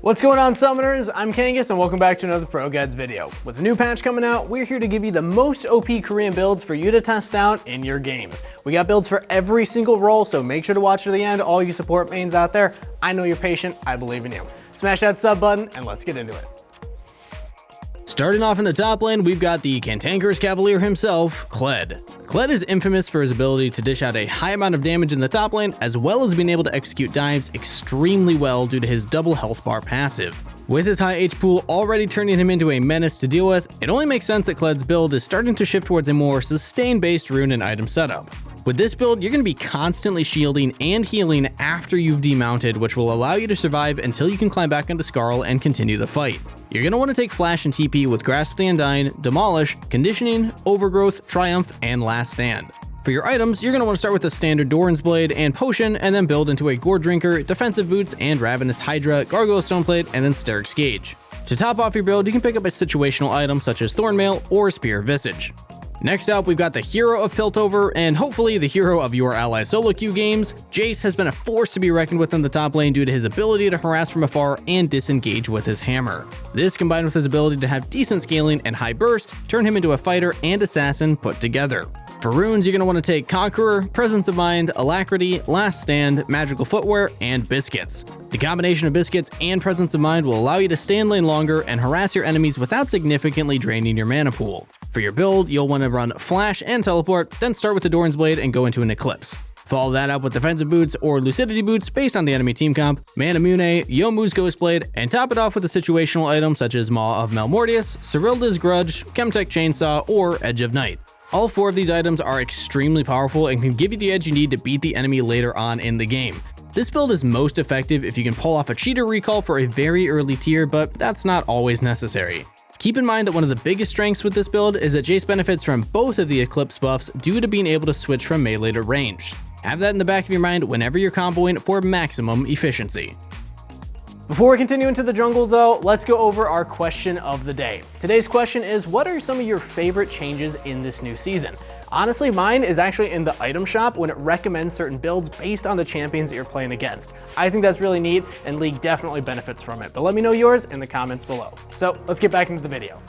What's going on, Summoners? I'm Kangas and welcome back to another ProGuides video. With a new patch coming out, we're here to give you the most OP Korean builds for you to test out in your games. We got builds for every single role, so make sure to watch to the end. All you support mains out there, I know you're patient, I believe in you. Smash that sub button and let's get into it. Starting off in the top lane, we've got the cantankerous cavalier himself, Kled. Kled is infamous for his ability to dish out a high amount of damage in the top lane, as well as being able to execute dives extremely well due to his double health bar passive. With his high H pool already turning him into a menace to deal with, it only makes sense that Kled's build is starting to shift towards a more sustain-based rune and item setup. With this build, you're going to be constantly shielding and healing after you've demounted, which will allow you to survive until you can climb back onto Skarl and continue the fight. You're going to want to take Flash and TP with Grasp the Undying, Demolish, Conditioning, Overgrowth, Triumph, and Last Stand. For your items, you're going to want to start with the standard Doran's Blade and Potion, and then build into a Gourd Drinker, Defensive Boots, and Ravenous Hydra, Gargoyle Stoneplate, and then Steric's Gauge. To top off your build, you can pick up a situational item such as Thornmail or Spear Visage. Next up, we've got the hero of Piltover, and hopefully the hero of your ally solo queue games. Jace has been a force to be reckoned with in the top lane due to his ability to harass from afar and disengage with his hammer. This, combined with his ability to have decent scaling and high burst, turn him into a fighter and assassin put together. For runes, you're going to want to take Conqueror, Presence of Mind, Alacrity, Last Stand, Magical Footwear, and Biscuits. The combination of Biscuits and Presence of Mind will allow you to stay in lane longer and harass your enemies without significantly draining your mana pool. For your build, you'll want to run Flash and Teleport, then start with the Doran's Blade and go into an Eclipse. Follow that up with Defensive Boots or Lucidity Boots based on the enemy team comp, Manamune, Yomu's Ghostblade, and top it off with a situational item such as Maw of Malmortius, Cyrilda's Grudge, Chemtech Chainsaw, or Edge of Night. All four of these items are extremely powerful and can give you the edge you need to beat the enemy later on in the game. This build is most effective if you can pull off a cheater recall for a very early tier, but that's not always necessary. Keep in mind that one of the biggest strengths with this build is that Jace benefits from both of the Eclipse buffs due to being able to switch from melee to ranged. Have that in the back of your mind whenever you're comboing for maximum efficiency. Before we continue into the jungle though, let's go over our question of the day. Today's question is, what are some of your favorite changes in this new season? Honestly, mine is actually in the item shop when it recommends certain builds based on the champions that you're playing against. I think that's really neat and League definitely benefits from it, but let me know yours in the comments below. So let's get back into the video.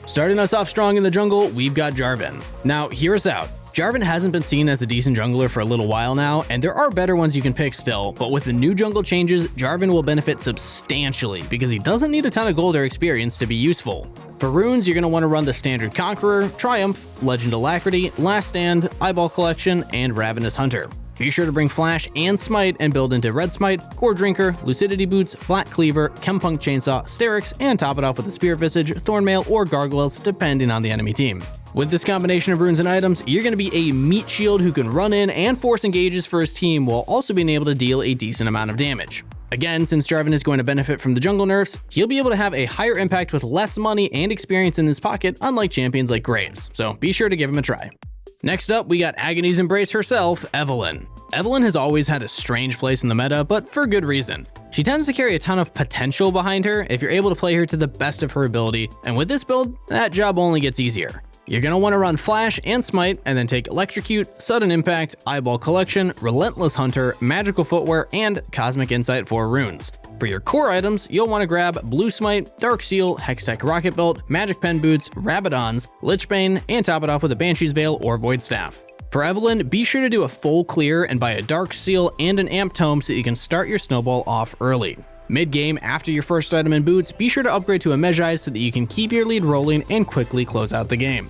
Starting us off strong in the jungle, we've got Jarvan. Now, hear us out. Jarvan hasn't been seen as a decent jungler for a little while now, and there are better ones you can pick still, but with the new jungle changes, Jarvan will benefit substantially because he doesn't need a ton of gold or experience to be useful. For runes, you're going to want to run the standard Conqueror, Triumph, Legend Alacrity, Last Stand, Eyeball Collection, and Ravenous Hunter. Be sure to bring Flash and Smite and build into Red Smite, Gourd Drinker, Lucidity Boots, Black Cleaver, Chempunk Chainsaw, Steric's, and top it off with a Spear Visage, Thornmail, or Gargoyles depending on the enemy team. With this combination of runes and items, you're going to be a meat shield who can run in and force engages for his team while also being able to deal a decent amount of damage. Again, since Jarvan is going to benefit from the jungle nerfs, he'll be able to have a higher impact with less money and experience in his pocket, unlike champions like Graves, so be sure to give him a try. Next up, we got Agony's Embrace herself, Evelynn. Evelynn has always had a strange place in the meta, but for good reason. She tends to carry a ton of potential behind her if you're able to play her to the best of her ability, and with this build, that job only gets easier. You're going to want to run Flash and Smite, and then take Electrocute, Sudden Impact, Eyeball Collection, Relentless Hunter, Magical Footwear, and Cosmic Insight for runes. For your core items, you'll want to grab Blue Smite, Dark Seal, Hextech Rocket Belt, Magic Pen Boots, Rabadons, Lichbane, and top it off with a Banshee's Veil or Void Staff. For Evelynn, be sure to do a full clear and buy a Dark Seal and an Amp Tome so that you can start your snowball off early. Mid-game, after your first item in boots, be sure to upgrade to a Mejai so that you can keep your lead rolling and quickly close out the game.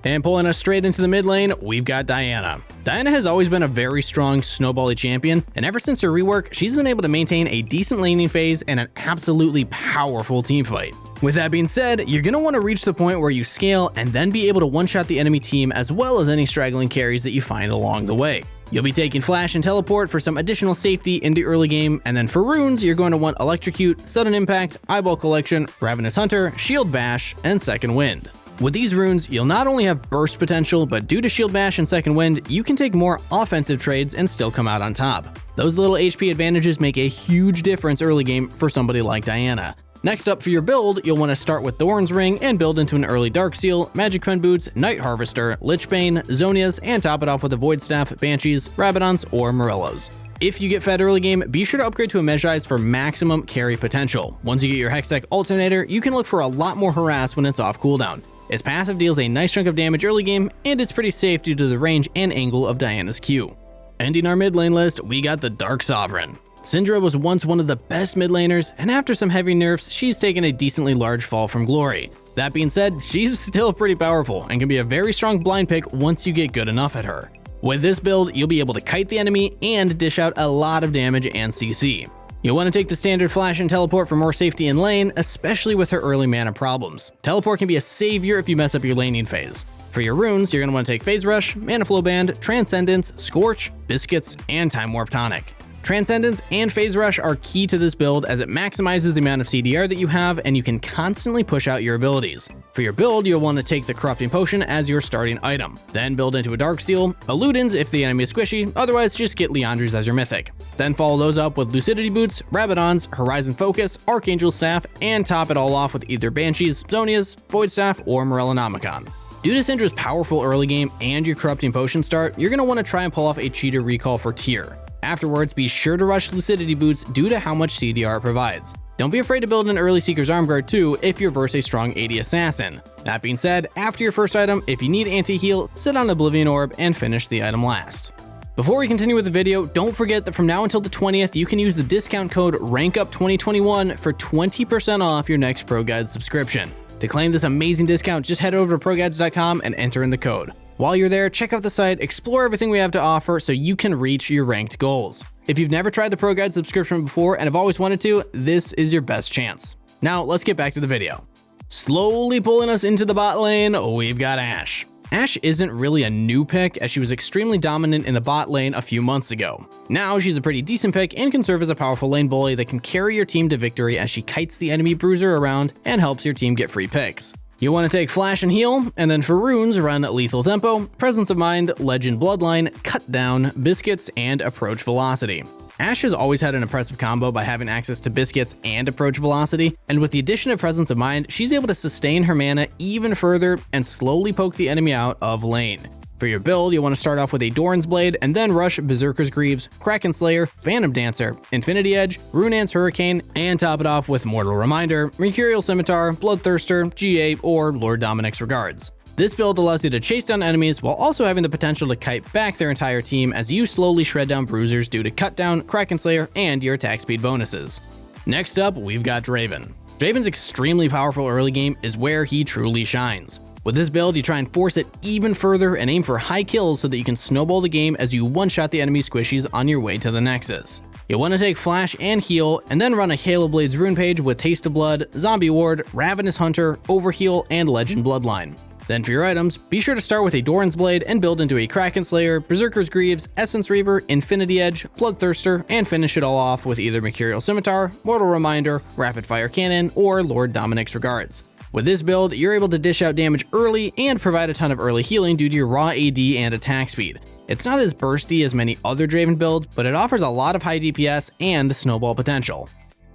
And pulling us straight into the mid lane, we've got Diana. Diana has always been a very strong snowbally champion, and ever since her rework, she's been able to maintain a decent laning phase and an absolutely powerful teamfight. With that being said, you're going to want to reach the point where you scale and then be able to one-shot the enemy team as well as any straggling carries that you find along the way. You'll be taking Flash and Teleport for some additional safety in the early game, and then for runes, you're going to want Electrocute, Sudden Impact, Eyeball Collection, Ravenous Hunter, Shield Bash, and Second Wind. With these runes, you'll not only have burst potential, but due to Shield Bash and Second Wind, you can take more offensive trades and still come out on top. Those little HP advantages make a huge difference early game for somebody like Diana. Next up for your build, you'll want to start with Thorn's Ring and build into an early Dark Seal, Magic Pen Boots, Night Harvester, Lichbane, Zonias, and top it off with a Void Staff, Banshees, Rabadons, or Morellos. If you get fed early game, be sure to upgrade to a Mejai's for maximum carry potential. Once you get your Hextech Alternator, you can look for a lot more harass when it's off cooldown. Its passive deals a nice chunk of damage early game, and it's pretty safe due to the range and angle of Diana's Q. Ending our mid lane list, we got the Dark Sovereign. Syndra was once one of the best mid laners, and after some heavy nerfs, she's taken a decently large fall from glory. That being said, she's still pretty powerful and can be a very strong blind pick once you get good enough at her. With this build, you'll be able to kite the enemy and dish out a lot of damage and CC. You'll want to take the standard flash and teleport for more safety in lane, especially with her early mana problems. Teleport can be a savior if you mess up your laning phase. For your runes, you're going to want to take Phase Rush, Mana Flow Band, Transcendence, Scorch, Biscuits, and Time Warp Tonic. Transcendence and Phase Rush are key to this build as it maximizes the amount of CDR that you have and you can constantly push out your abilities. For your build, you'll want to take the Corrupting Potion as your starting item. Then build into a Darksteel, a Ludens if the enemy is squishy, otherwise just get Liandry's as your mythic. Then follow those up with Lucidity Boots, Rabadons, Horizon Focus, Archangel Staff, and top it all off with either Banshees, Zonias, Void Staff, or Morellonomicon. Due to Syndra's powerful early game and your Corrupting Potion start, you're going to want to try and pull off a Cheater recall for tier. Afterwards, be sure to rush Lucidity Boots due to how much CDR it provides. Don't be afraid to build an early Seeker's Armguard too if you're versus a strong AD Assassin. That being said, after your first item, if you need anti-heal, sit on Oblivion Orb and finish the item last. Before we continue with the video, don't forget that from now until the 20th, you can use the discount code RANKUP2021 for 20% off your next ProGuides subscription. To claim this amazing discount, just head over to ProGuides.com and enter in the code. While you're there, check out the site, explore everything we have to offer so you can reach your ranked goals. If you've never tried the ProGuides subscription before and have always wanted to, this is your best chance. Now, let's get back to the video. Slowly pulling us into the bot lane, we've got Ashe. Ashe isn't really a new pick as she was extremely dominant in the bot lane a few months ago. Now she's a pretty decent pick and can serve as a powerful lane bully that can carry your team to victory as she kites the enemy bruiser around and helps your team get free picks. You'll want to take Flash and Heal, and then for runes, run Lethal Tempo, Presence of Mind, Legend Bloodline, Cut Down, Biscuits, and Approach Velocity. Ashe has always had an impressive combo by having access to Biscuits and Approach Velocity, and with the addition of Presence of Mind, she's able to sustain her mana even further and slowly poke the enemy out of lane. For your build, you'll want to start off with a Doran's Blade and then rush Berserker's Greaves, Kraken Slayer, Phantom Dancer, Infinity Edge, Runaan's Hurricane, and top it off with Mortal Reminder, Mercurial Scimitar, Bloodthirster, GA, or Lord Dominic's Regards. This build allows you to chase down enemies while also having the potential to kite back their entire team as you slowly shred down bruisers due to Cut Down, Kraken Slayer, and your attack speed bonuses. Next up, we've got Draven. Draven's extremely powerful early game is where he truly shines. With this build, you try and force it even further and aim for high kills so that you can snowball the game as you one-shot the enemy squishies on your way to the Nexus. You'll want to take Flash and Heal, and then run a Halo Blades rune page with Taste of Blood, Zombie Ward, Ravenous Hunter, Overheal, and Legend Bloodline. Then for your items, be sure to start with a Doran's Blade and build into a Kraken Slayer, Berserker's Greaves, Essence Reaver, Infinity Edge, Bloodthirster, and finish it all off with either Mercurial Scimitar, Mortal Reminder, Rapid Fire Cannon, or Lord Dominic's Regards. With this build, you're able to dish out damage early and provide a ton of early healing due to your raw AD and attack speed. It's not as bursty as many other Draven builds, but it offers a lot of high DPS and the snowball potential.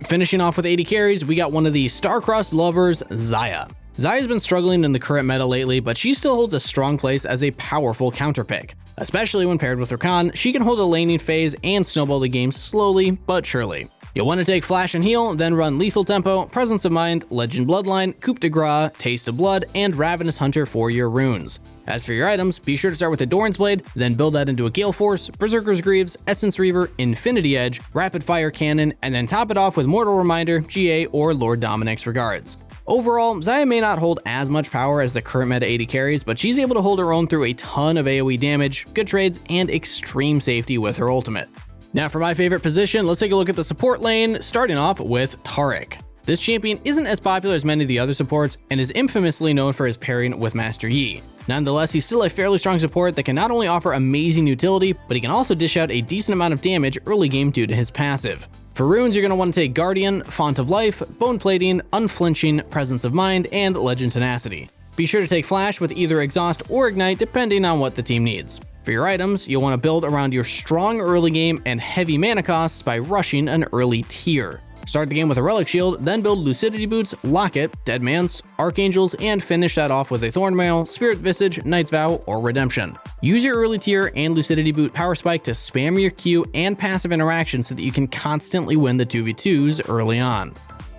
Finishing off with 80 carries, we got one of the star-crossed lovers, Xayah. Xayah's been struggling in the current meta lately, but she still holds a strong place as a powerful counter pick. Especially when paired with Rakan, she can hold a laning phase and snowball the game slowly but surely. You'll want to take Flash and Heal, then run Lethal Tempo, Presence of Mind, Legend Bloodline, Coup de Grace, Taste of Blood, and Ravenous Hunter for your runes. As for your items, be sure to start with a Doran's Blade, then build that into a Gale Force, Berserker's Greaves, Essence Reaver, Infinity Edge, Rapid Fire Cannon, and then top it off with Mortal Reminder, GA, or Lord Dominic's Regards. Overall, Xayah may not hold as much power as the current meta 80 carries, but she's able to hold her own through a ton of AoE damage, good trades, and extreme safety with her ultimate. Now for my favorite position, let's take a look at the support lane, starting off with Taric. This champion isn't as popular as many of the other supports and is infamously known for his pairing with Master Yi. Nonetheless, he's still a fairly strong support that can not only offer amazing utility, but he can also dish out a decent amount of damage early game due to his passive. For runes, you're going to want to take Guardian, Font of Life, Bone Plating, Unflinching, Presence of Mind, and Legend Tenacity. Be sure to take Flash with either Exhaust or Ignite depending on what the team needs. For your items, you'll want to build around your strong early game and heavy mana costs by rushing an early tier. Start the game with a Relic Shield, then build Lucidity Boots, Locket, Dead Man's, Archangels, and finish that off with a Thornmail, Spirit Visage, Knight's Vow, or Redemption. Use your early tier and Lucidity Boot Power Spike to spam your Q and passive interaction so that you can constantly win the 2v2s early on.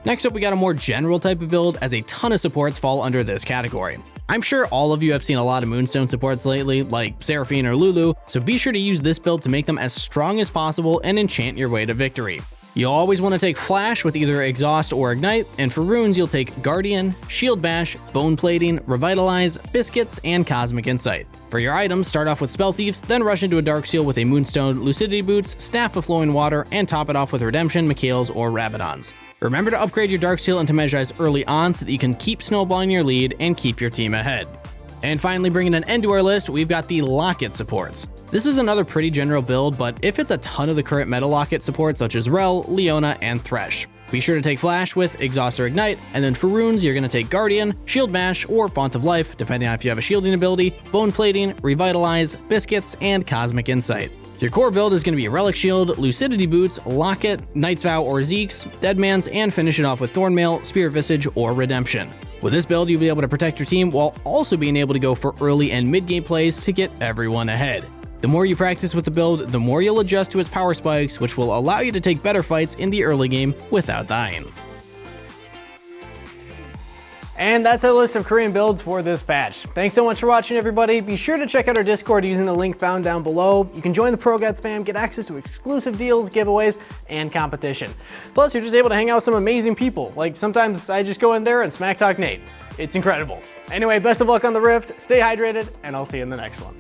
Next up, we got a more general type of build, as a ton of supports fall under this category. I'm sure all of you have seen a lot of Moonstone supports lately, like Seraphine or Lulu, so be sure to use this build to make them as strong as possible and enchant your way to victory. You'll always want to take Flash with either Exhaust or Ignite, and for runes you'll take Guardian, Shield Bash, Bone Plating, Revitalize, Biscuits, and Cosmic Insight. For your items, start off with Spell Thieves, then rush into a Dark Seal with a Moonstone, Lucidity Boots, Staff of Flowing Water, and top it off with Redemption, Mikhails, or Rabadons. Remember to upgrade your Dark Seal into Magi early on so that you can keep snowballing your lead and keep your team ahead. And finally, bringing an end to our list, we've got the Locket supports. This is another pretty general build, but it fits a ton of the current meta Locket supports such as Rel, Leona, and Thresh. Be sure to take Flash with Exhaust or Ignite, and then for runes, you're going to take Guardian, Shield Bash, or Font of Life, depending on if you have a shielding ability, Bone Plating, Revitalize, Biscuits, and Cosmic Insight. Your core build is going to be Relic Shield, Lucidity Boots, Locket, Knight's Vow or Zeke's, Deadman's, and finish it off with Thornmail, Spirit Visage, or Redemption. With this build, you'll be able to protect your team while also being able to go for early and mid-game plays to get everyone ahead. The more you practice with the build, the more you'll adjust to its power spikes, which will allow you to take better fights in the early game without dying. And that's our list of Korean builds for this patch. Thanks so much for watching, everybody. Be sure to check out our Discord using the link found down below. You can join the ProGuides fam, get access to exclusive deals, giveaways, and competition. Plus, you're just able to hang out with some amazing people. Like, sometimes I just go in there and smack talk Nate. It's incredible. Anyway, best of luck on the Rift, stay hydrated, and I'll see you in the next one.